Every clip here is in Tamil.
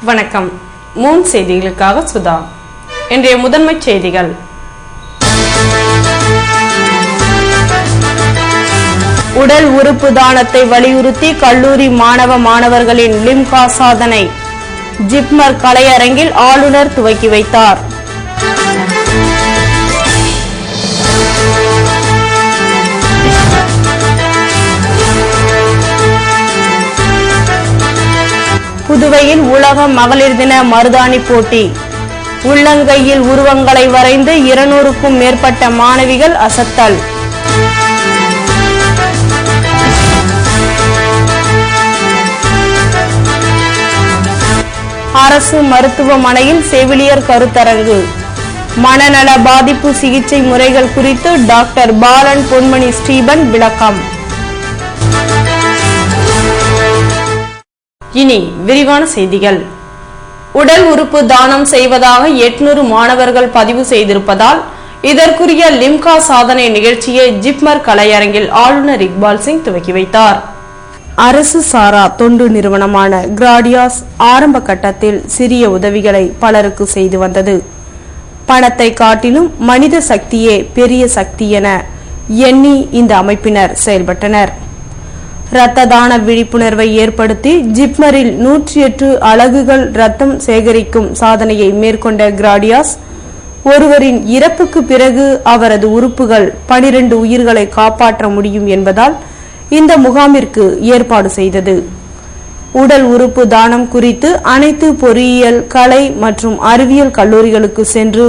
வணக்கம். மூன் செய்திகளுக்காக சுதா. இன்றைய முதன்மை செய்திகள். உடல் உறுப்பு தானத்தை வலியுறுத்தி கல்லூரி மாணவர்களின் லிம்கா சாதனை. ஜிப்மர் கலையரங்கில் ஆளுநர் துவக்கி வைத்தார். புதுவையில் உலக மகளிர் தின மருதாணி போட்டி. உள்ளங்கையில் உருவங்களை வரைந்து 200க்கும் மேற்பட்ட மாணவிகள் அசத்தல். அரசு மருத்துவமனையில் செவிலியர் கருத்தரங்கு. மனநல பாதிப்பு சிகிச்சை முறைகள் குறித்து டாக்டர் பாலன் பொன்மணி ஸ்டீபன் விளக்கம். இனி விரிவான செய்திகள். உடல் உறுப்பு தானம் செய்வதாக 800 மாணவர்கள் பதிவு செய்திருப்பதால் இதற்குரிய லிம்கா சாதனை நிகழ்ச்சியை ஜிப்மர் கலையரங்கில் ஆளுநர் இக்பால் சிங் துவக்கி வைத்தார். அரசு சாரா தொண்டு நிறுவனமான கிராடியாஸ் ஆரம்ப கட்டத்தில் சிறிய உதவிகளை பலருக்கு செய்து வந்தது. பணத்தை காட்டிலும் மனித சக்தியே பெரிய சக்தி என எண்ணி இந்த அமைப்பினர் செயல்பட்டனர். இரத்த தான விழிப்புணர்வை ஏற்படுத்தி ஜிப்மரில் 108 அலகுகள் ரத்தம் சேகரிக்கும் சாதனையை மேற்கொண்ட கிராடியாஸ் ஒருவரின் இறப்புக்கு பிறகு அவரது உறுப்புகள் 12 உயிர்களை காப்பாற்ற முடியும் என்பதால் இந்த முகாமிற்கு ஏற்பாடு செய்தது. உடல் உறுப்பு தானம் குறித்து அனைத்து பொறியியல், கலை மற்றும் அறிவியல் கல்லூரிகளுக்கு சென்று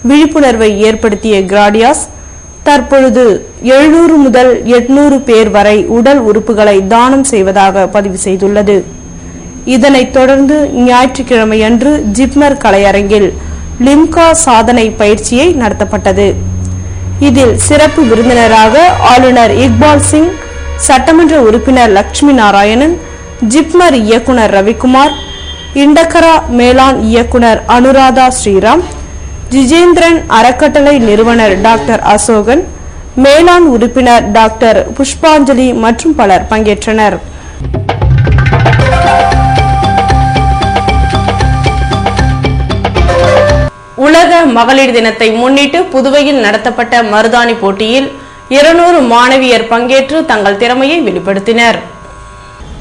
விழிப்புணர்வை ஏற்படுத்திய கிராடியாஸ் தற்பொழுது 700 முதல் 800 பேர் வரை உடல் உறுப்புகளை தானம் செய்வதாக பதிவு செய்துள்ளது. இதனைத் தொடர்ந்து ஞாயிற்றுக்கிழமையன்று ஜிப்மர் கலையரங்கில் லிம்கா சாதனை பயிற்சியை நடத்தப்பட்டது. இதில் சிறப்பு விருந்தினராக ஆளுநர் இக்பால் சிங், சட்டமன்ற உறுப்பினர் லட்சுமி நாராயணன், ஜிப்மர் இயக்குனர் ரவிக்குமார், இண்டக்கரா மேலாண் இயக்குனர் அனுராதா ஸ்ரீராம், ஜிஜேந்திரன் அறக்கட்டளை நிறுவனர் டாக்டர் அசோகன், மேலாண் உறுப்பினர் டாக்டர் புஷ்பாஞ்சலி மற்றும் பலர் பங்கேற்றனர். உலக மகளிர் தினத்தை முன்னிட்டு புதுவையில் நடத்தப்பட்ட மருதாணி போட்டியில் 200 மாணவியர் பங்கேற்று தங்கள் திறமையை வெளிப்படுத்தினர்.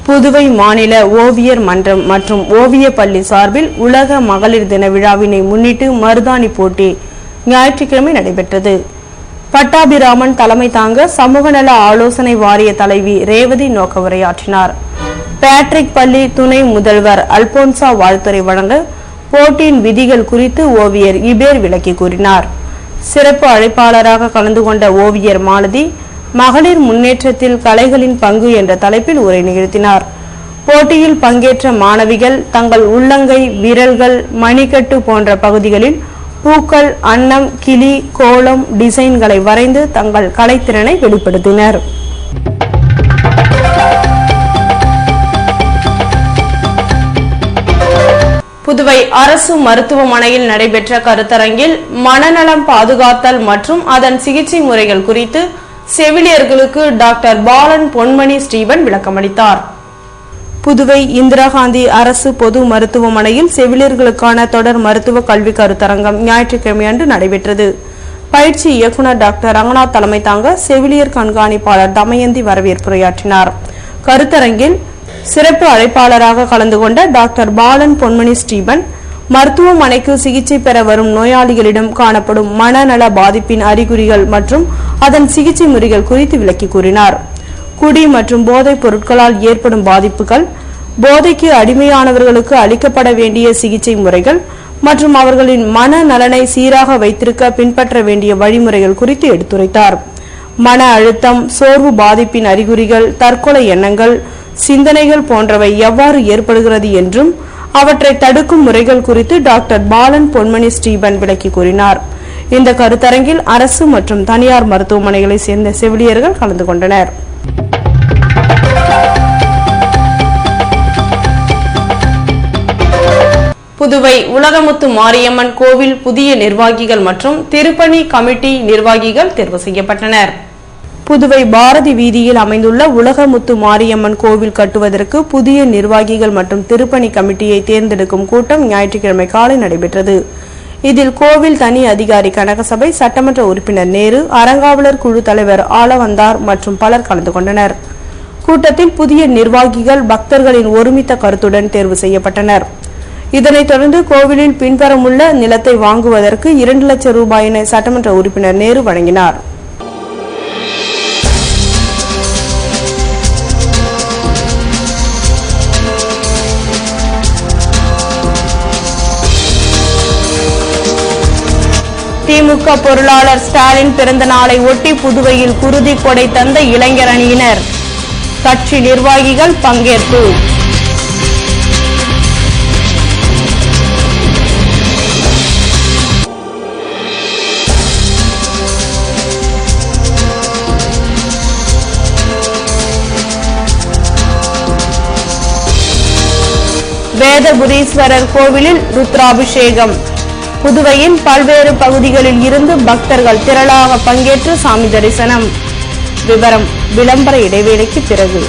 புதுவை மாநில ஓவியர் மன்றம் மற்றும் ஓவிய பள்ளி சார்பில் உலக மகளிர் தின விழாவினை முன்னிட்டு மருதாணி போட்டி ஞாயிற்றுக்கிழமை நடைபெற்றது. பட்டாபிராமன் தலைமை தாங்க சமூக நல ஆலோசனை வாரிய தலைவி ரேவதி நோக்க உரையாற்றினார். பேட்ரிக் பள்ளி துணை முதல்வர் அல்போன்சா வாழ்த்துரை வழங்க போட்டியின் விதிகள் குறித்து ஓவியர் இபேர் விளக்கி கூறினார். சிறப்பு அழைப்பாளராக கலந்து கொண்ட ஓவியர் மாலதி மகளிர் முன்னேற்றத்தில் கலைகளின் பங்கு என்ற தலைப்பில் உரை நிகழ்த்தினார். போட்டியில் பங்கேற்ற மாணவிகள் தங்கள் உள்ளங்கை, விரல்கள், மணிக்கட்டு போன்ற பகுதிகளில் பூக்கள், அன்னம், கிளி, கோலம், டிசைன்களை வரைந்து தங்கள் கலைத்திறனை வெளிப்படுத்தினர். புதுவை அரசு மருத்துவமனையில் நடைபெற்ற கருத்தரங்கில் மனநலம் பாதுகாத்தல் மற்றும் அதன் சிகிச்சை முறைகள் குறித்து செவிலியர்களுக்கு டாக்டர் பாலன் பொன்மணி ஸ்டீபன் விளக்கமளித்தார். புதுவை இந்திரா காந்தி அரசு பொது மருத்துவமனையில் செவிலியர்களுக்கான தொடர் மருத்துவ கல்வி கருத்தரங்கம் ஞாயிற்றுக்கிழமை அன்று நடைபெற்றது. பயிற்சி இயக்குநர் டாக்டர் ரங்கநாத் தலைமை தாங்க செவிலியர் கண்காணிப்பாளர் தமயந்தி வரவேற்புரையாற்றினார். கருத்தரங்கில் சிறப்பு அழைப்பாளராக கலந்து கொண்ட டாக்டர் பாலன் பொன்மணி ஸ்டீபன் மருத்துவமனைக்கு சிகிச்சை பெற வரும் நோயாளிகளிடம் காணப்படும் மனநல பாதிப்பின் அறிகுறிகள் மற்றும் அதன் சிகிச்சை முறைகள் குறித்து விளக்கி கூறினார். குடி மற்றும் போதைப் பொருட்களால் ஏற்படும் பாதிப்புகள், போதைக்கு அடிமையானவர்களுக்கு அளிக்கப்பட வேண்டிய சிகிச்சை முறைகள் மற்றும் அவர்களின் மன நலனை சீராக வைத்திருக்க பின்பற்ற வேண்டிய வழிமுறைகள் குறித்து எடுத்துரைத்தார். மன அழுத்தம், சோர்வு பாதிப்பின் அறிகுறிகள், தற்கொலை எண்ணங்கள், சிந்தனைகள் போன்றவை எவ்வாறு ஏற்படுகிறது என்றும் அவற்றை தடுக்கும் முறைகள் குறித்து டாக்டர் பாலன் பொன்மணி ஸ்டீபன் விளக்கி கூறினார். இந்த கருத்தரங்கில் அரசு மற்றும் தனியார் மருத்துவமனைகளை சேர்ந்த செவிலியர்கள் கலந்து கொண்டனர். புதுவை உலகமுத்து மாரியம்மன் கோவில் புதிய நிர்வாகிகள் மற்றும் திருப்பணி கமிட்டி நிர்வாகிகள் தேர்வு செய்யப்பட்டனர். புதுவை பாரதி வீதியில் அமைந்துள்ள உலகமுத்து மாரியம்மன் கோவில் கட்டுவதற்கு புதிய நிர்வாகிகள் மற்றும் திருப்பணி கமிட்டியை தேர்ந்தெடுக்கும் கூட்டம் ஞாயிற்றுக்கிழமை காலை நடைபெற்றது. இதில் கோவில் தனி அதிகாரி கனகசபை, சட்டமன்ற உறுப்பினர் நேரு, அறங்காவலர் குழு தலைவர் ஆலவந்தார் மற்றும் பலர் கலந்து கொண்டனர். கூட்டத்தில் புதிய நிர்வாகிகள் பக்தர்களின் ஒருமித்த கருத்துடன் தேர்வு செய்யப்பட்டனர். இதனைத் தொடர்ந்து கோவிலில் பின்புறமுள்ள நிலத்தை வாங்குவதற்கு 2 லட்சம் ரூபாயினை சட்டமன்ற உறுப்பினர் நேரு வழங்கினார். திமுக பொருளாளர் ஸ்டாலின் பிறந்த நாளை ஒட்டி புதுவையில் குருதி கொடை தந்த இளைஞர் அணியினர், கட்சி நிர்வாகிகள் பங்கேற்பு. வேதபுரீஸ்வரர் கோவிலில் ருத்ராபிஷேகம். புதுவையின் பல்வேறு பகுதிகளில் இருந்து பக்தர்கள் திரளாக பங்கேற்று சாமி தரிசனம். விவரம் விளம்பர இடைவேளைக்கு பிறகு.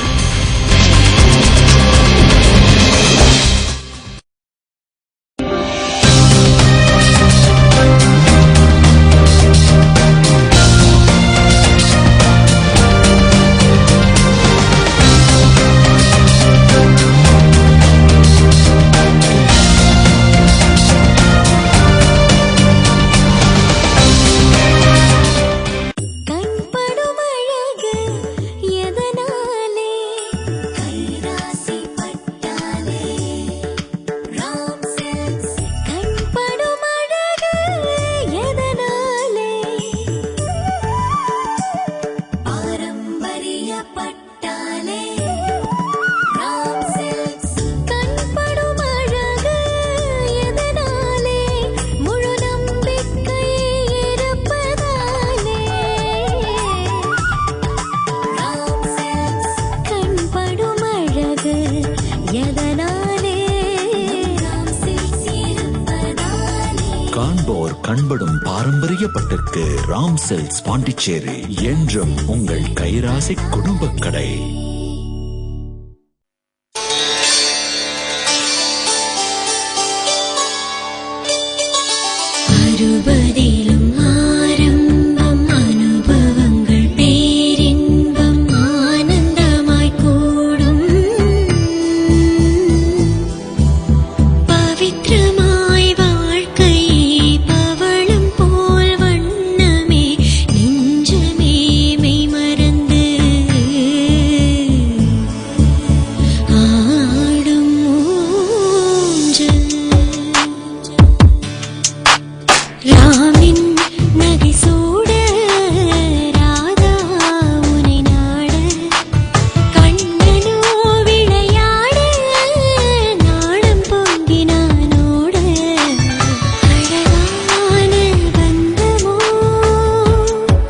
காண்போர் கண்படும் பாரம்பரிய பட்டிற்கு ராம் சில்க்ஸ் பாண்டிச்சேரி என்றும் உங்கள் கைராசி குடும்ப கடை.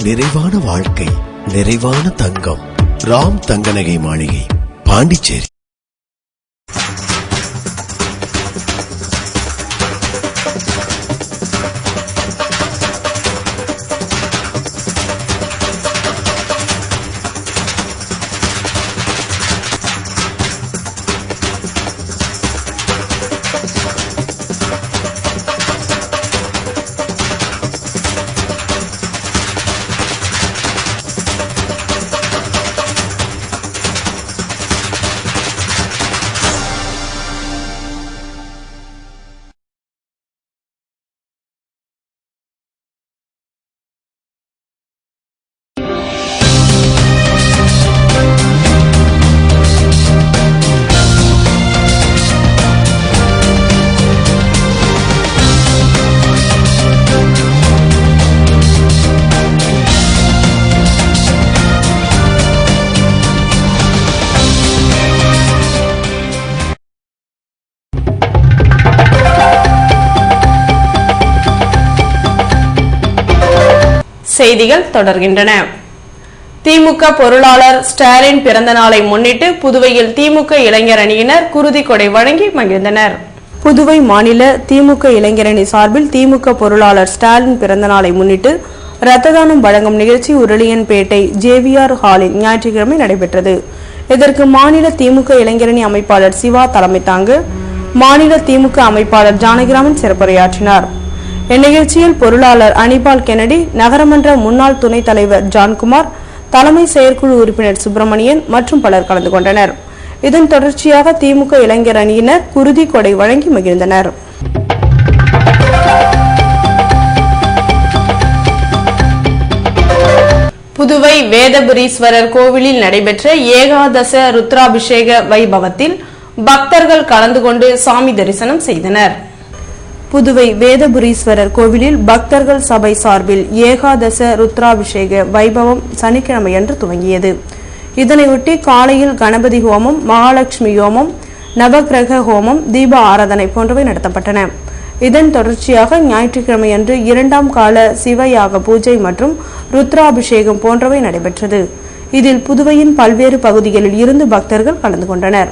நிறைவான வாழ்க்கை, நிறைவான தங்கம். ராம் தங்கநகை மாளிகை, பாண்டிச்சேரி. செய்திகள் தொடர்கின்றன. திமுக பொருளாளர் ஸ்டாலின் பிறந்த நாளை முன்னிட்டு புதுவையில் திமுக இளைஞர் அணியினர் குருதி கொடை வழங்கி மகிழ்ந்தனர். புதுவை மாநில திமுக இளைஞரணி சார்பில் திமுக பொருளாளர் ஸ்டாலின் பிறந்த நாளை முன்னிட்டு இரத்த தானம் வழங்கும் நிகழ்ச்சி உருளியன்பேட்டை ஜேவிஆர் ஹாலில் ஞாயிற்றுக்கிழமை நடைபெற்றது. இதற்கு மாநில திமுக இளைஞரணி அமைப்பாளர் சிவா தலைமை தாங்கு மாநில திமுக அமைப்பாளர் ஜானகிராமன் சிறப்புரையாற்றினார். இந்நிகழ்ச்சியில் பொருளாளர் அனிபால் கென்னடி, நகரமன்ற முன்னாள் துணைத் தலைவர் ஜான்குமார், தலைமை செயற்குழு உறுப்பினர் சுப்பிரமணியன் மற்றும் பலர் கலந்து கொண்டனர். இதன் தொடர்ச்சியாக திமுக இளைஞர் அணியினர் குருதி கொடை வழங்கி மகிழ்ந்தனர். புதுவை வேதபுரீஸ்வரர் கோவிலில் நடைபெற்ற ஏகாதச ருத்ராபிஷேக வைபவத்தில் பக்தர்கள் கலந்து கொண்டு சாமி தரிசனம் செய்தனர். புதுவை வேதபுரீஸ்வரர் கோவிலில் பக்தர்கள் சபை சார்பில் ஏகாதச ருத்ராபிஷேக வைபவம் சனிக்கிழமையன்று துவங்கியது. இதனையொட்டி காலையில் கணபதி ஹோமம், மகாலட்சுமி ஹோமம், நவகிரக ஹோமம், தீப ஆராதனை போன்றவை நடத்தப்பட்டன. இதன் தொடர்ச்சியாக ஞாயிற்றுக்கிழமையன்று 2ஆம் கால சிவயாக பூஜை மற்றும் ருத்ராபிஷேகம் போன்றவை நடைபெற்றது. இதில் புதுவையின் பல்வேறு பகுதிகளில் இருந்து பக்தர்கள் கலந்து கொண்டனர்.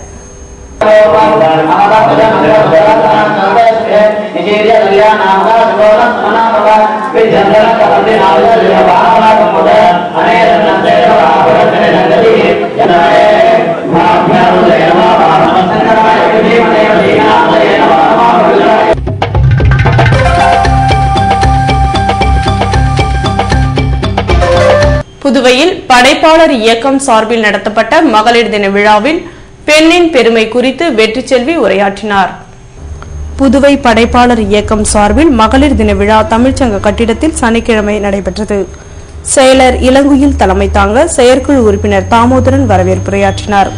புதுவையில் படைப்பாளர் இயக்கம் சார்பில் நடத்தப்பட்ட மகளிர் தின விழாவில் பெண்ணின் பெருமை குறித்து வெற்றி செல்வி உரையாற்றினார். புதுவை படைப்பாளர் இயக்கம் சார்பில் மகளிர் தின விழா தமிழ்ச்சங்க கட்டிடத்தில் சனிக்கிழமை நடைபெற்றது. செயலர் இளங்குயில் தலைமை தாங்க செயற்குழு உறுப்பினர் தாமோதரன் வரவேற்புரையாற்றினார்.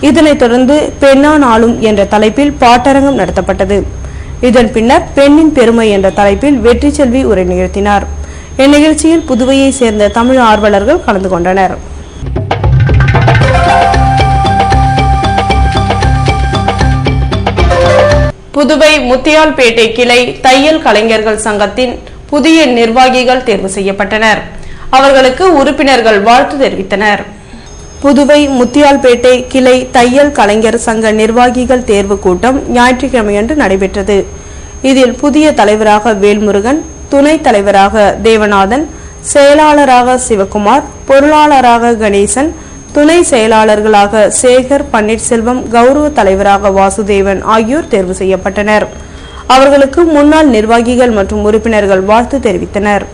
இதனைத் தொடர்ந்து பெண்ணா நாளும் என்ற தலைப்பில் பாட்டரங்கம் நடத்தப்பட்டது. இதன் பின்னர் பெண்ணின் பெருமை என்ற தலைப்பில் வெற்றி செல்வி உரை நிகழ்த்தினார். இந்நிகழ்ச்சியில் புதுவையை சேர்ந்த தமிழ் ஆர்வலர்கள் கலந்து கொண்டனர். புதுவை முத்தியால்பேட்டை கிளை தையல் கலைஞர்கள் சங்கத்தின் புதிய நிர்வாகிகள் தேர்வு செய்யப்பட்டனர். அவர்களுக்கு உறுப்பினர்கள் வாழ்த்து தெரிவித்தனர். புதுவை முத்தியால்பேட்டை கிளை தையல் கலைஞர் சங்க நிர்வாகிகள் தேர்வு கூட்டம் ஞாயிற்றுக்கிழமையன்று நடைபெற்றது. இதில் புதிய தலைவராக வேல்முருகன், துணைத் தலைவராக தேவநாதன், செயலாளராக சிவகுமார், பொருளாளராக கணேசன், துணை செயலாளர்களாக சேகர், பன்னீர்செல்வம், கௌரவ தலைவராக வாசுதேவன் ஆகியோர் தேர்வு செய்யப்பட்டனர். அவர்களுக்கு முன்னாள் நிர்வாகிகள் மற்றும் உறுப்பினர்கள் வாழ்த்து தெரிவித்தனர்.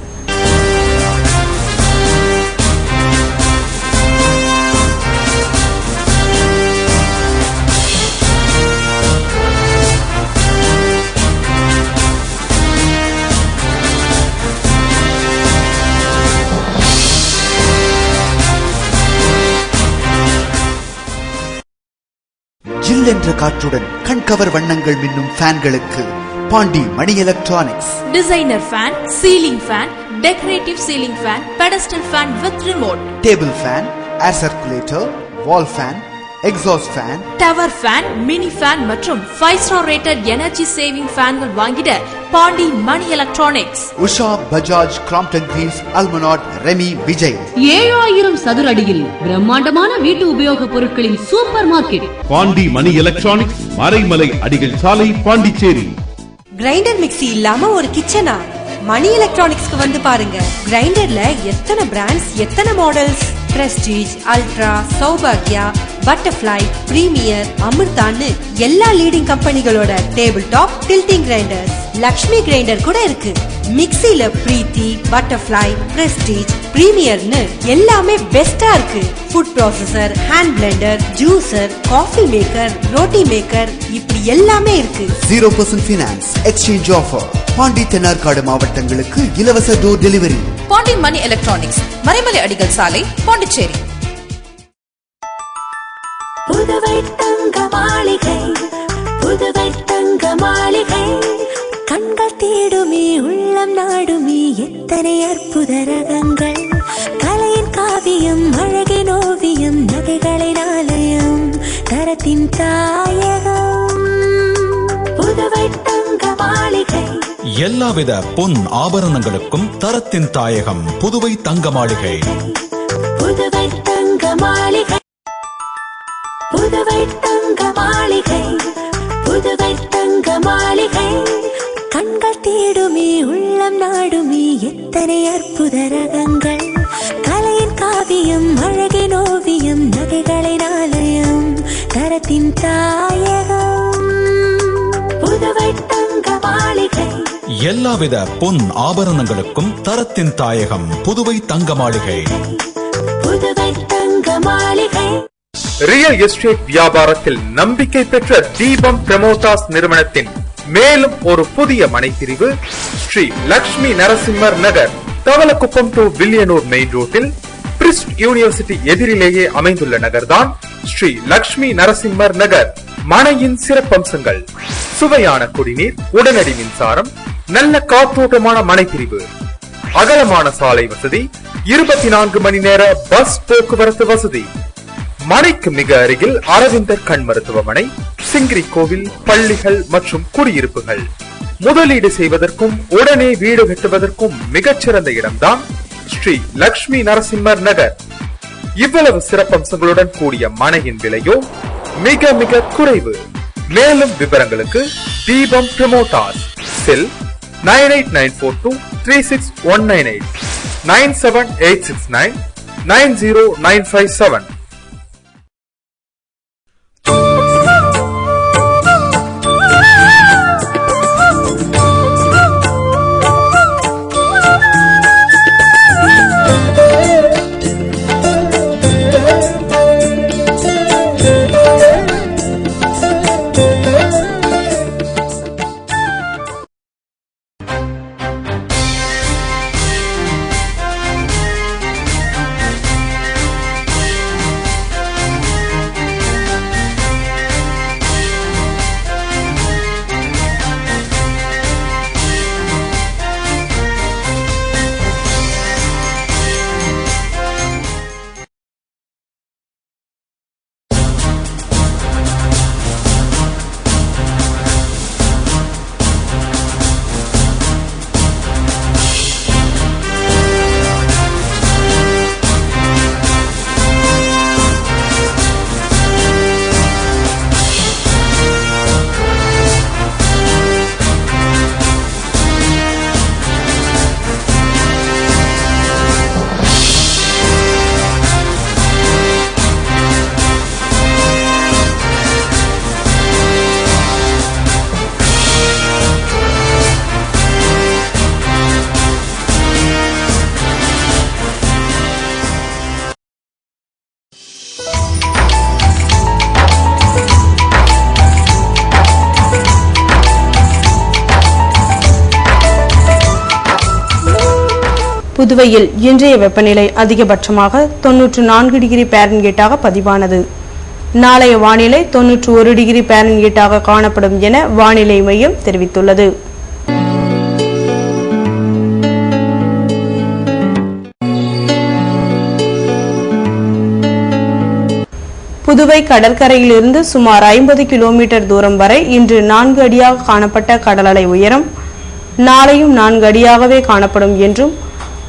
ஜில் என்ற காற்றுடன் கண்கவர் வண்ணங்கள் மின்னும் ஃபேன்களுக்கு Pandi Mani electronics. Designer fan, ceiling fan, decorative ceiling fan, pedestal fan with remote, table fan, air circulator, wall fan, exhaust fan, tower fan, mini fan மற்றும் 5 ஸ்டார் ரேட்டட் எனர்ஜி சேவிங் ஃபேன்கள் வாங்கிட Pandi Mani electronics. Usha, Bajaj, Crompton Greaves, Almonard, Remi, Vijay. 7000 சதுர அடியில் பிரம்மாண்டமான வீட்டு உபயோக பொருட்களின் super market Pandi Mani electronics, Maraimalai Adigal சாலை, பாண்டிச்சேரி. கிரைண்டர் மிக்ஸி இல்லாம ஒரு கிச்சனா? மணி எலக்ட்ரானிக்ஸ்க்கு வந்து பாருங்க. கிரைண்டர்ல எத்தனை பிராண்ட்ஸ், எத்தனை மாடல்ஸ். பிரஸ்டீஜ், அல்ட்ரா, சௌபாக்யா, பட்டர்ஃப்ளை, பிரீமியர், அமிர்தான்னு எல்லா லீடிங் கம்பெனிகளோட table top tilting grinders. Lakshmi grinder கூட இருக்கு. மிக்ஸில பிரீத்தி, பட்டர்ஃப்ளை, பிரஸ்டீஜ், பிரீமியர்னு எல்லாமே பெஸ்டா இருக்கு. Food processor, hand Blender, juicer, coffee maker, roti maker, இப்படி எல்லாமே இருக்கு. 0% finance, exchange offer. Pandi, Thennarkadu மாவட்டங்களுக்கு இலவச door delivery. Pandi Mani electronics, Maraimalai Adigal சாலை, பாண்டிச்சேரி. புதுவை தங்க மாளிகை, புதுவை தங்க மாளிகை, கண்கள் தேடுமே உள்ளம் நாடுமே எத்தனை அற்புத ரகங்கள். கலையின் காவியம், அழகின் ஓவியம், நகைகளின் ஆலயம், தரத்தின் தாயகம். புதுவை தங்க மாளிகை. எல்லாவித பொன் ஆபரணங்களுக்கும் தரத்தின் தாயகம் புதுவை தங்க மாளிகை. புதுவை தங்க மாளிகை, புதுவை தங்க மாளிகை, புதுவை தங்க மாளிகை, கண்கள் தேடுமே உள்ளம் நாடுமே எத்தனை அற்புத ரகங்கள், கலையின் காவியம், அழகின் ஓவியம், நகைகளின் ஆலயம், தரத்தின் தாயகம் புதுவை தங்க மாளிகை. எல்லாவித பொன் ஆபரணங்களுக்கும் தரத்தின் தாயகம் புதுவை தங்க மாளிகை. புதுவை தங்க மாளிகை. ரியல் எஸ்டேட் வியாபாரத்தில் நம்பிக்கை பெற்ற தீபம் பிரமோட்டாஸ் நிறுவனத்தின் மேலும் ஒரு புதிய மனைப்பிரிவு ஸ்ரீ லட்சுமி நரசிம்மர் நகர், தவளக்குப்பம் டு வில்லியனூர் மெயின் ரோட்டில் பிரிஸ்ட் யூனிவர்சிட்டி எதிரிலேயே அமைந்துள்ள நகர்தான் ஸ்ரீ லட்சுமி நரசிம்மர் நகர். மனையின் சிறப்பம்சங்கள்: சுவையான குடிநீர், உடனடி மின்சாரம், நல்ல காற்றோட்டமான மனைப்பிரிவு, அகலமான சாலை வசதி, 24 மணி நேர பஸ் போக்குவரத்து வசதி. மனைக்கு மிக அருகில் அரவிந்தர் கண் மருத்துவமனை, சிங்கிரி கோவில், பள்ளிகள் மற்றும் குடியிருப்புகள். முதலீடு செய்வதற்கும் உடனே வீடு கட்டுவதற்கும் மிகச்சிறந்த இடம்தான் ஸ்ரீ லட்சுமி நரசிம்மர் நகர். இவ்வளவு சிறப்பம்சங்களுடன் கூடிய மனையின் விலையோ மிக மிக குறைவு. மேலும் விவரங்களுக்கு தீபம் பிரமோட்டாஸ், செல் 9894236198, 9786990957. புதுவையில் இன்றைய வெப்பநிலை அதிகபட்சமாக 94 டிகிரி பாரன்ஹீட்டாக பதிவானது. நாளைய வானிலை 91 டிகிரி பாரன்ஹீட்டாக காணப்படும் என வானிலை மையம் தெரிவித்துள்ளது. புதுவை கடற்கரையிலிருந்து சுமார் 50 கிலோமீட்டர் தூரம் வரை இன்று 4 அடியாக காணப்பட்ட கடல் அலை உயரம் நாளையும் 4 அடியாகவே காணப்படும் என்றும்,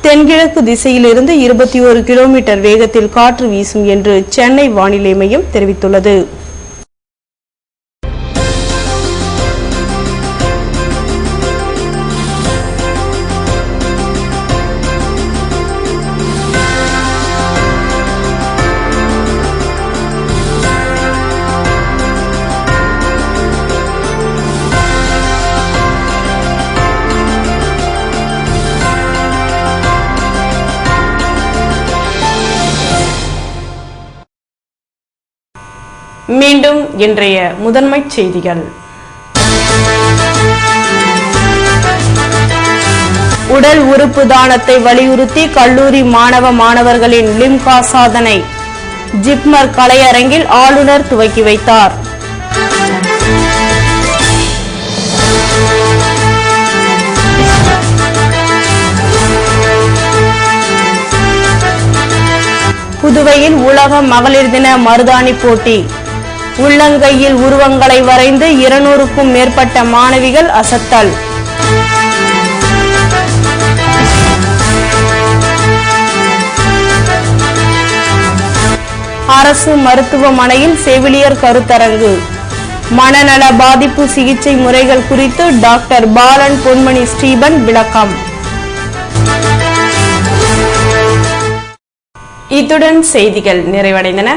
தென்கிழக்கு திசையிலிருந்து 21 கிலோமீட்டர் வேகத்தில் காற்று வீசும் என்று சென்னை வானிலை மையம் தெரிவித்துள்ளது. மீண்டும் இன்றைய முதன்மை செய்திகள். உடல் உறுப்பு தானத்தை வலியுறுத்தி கல்லூரி மாணவர்களின் லிம்கா சாதனை. ஜிப்மர் கலையரங்கில் ஆளுநர் துவக்கி வைத்தார். புதுவையில் உலக மகளிர் தின மருதாணி போட்டி. உள்ளங்கையில் உருவங்களை வரைந்து 200க்கும் மேற்பட்ட மாணவிகள் அசத்தல். அரசு மருத்துவமனையில் செவிலியர் கருத்தரங்கு. மனநல பாதிப்பு சிகிச்சை முறைகள் குறித்து டாக்டர் பாலன் பொன்மணி ஸ்டீபன் விளக்கம். இத்துடன் செய்திகள் நிறைவடைந்தன.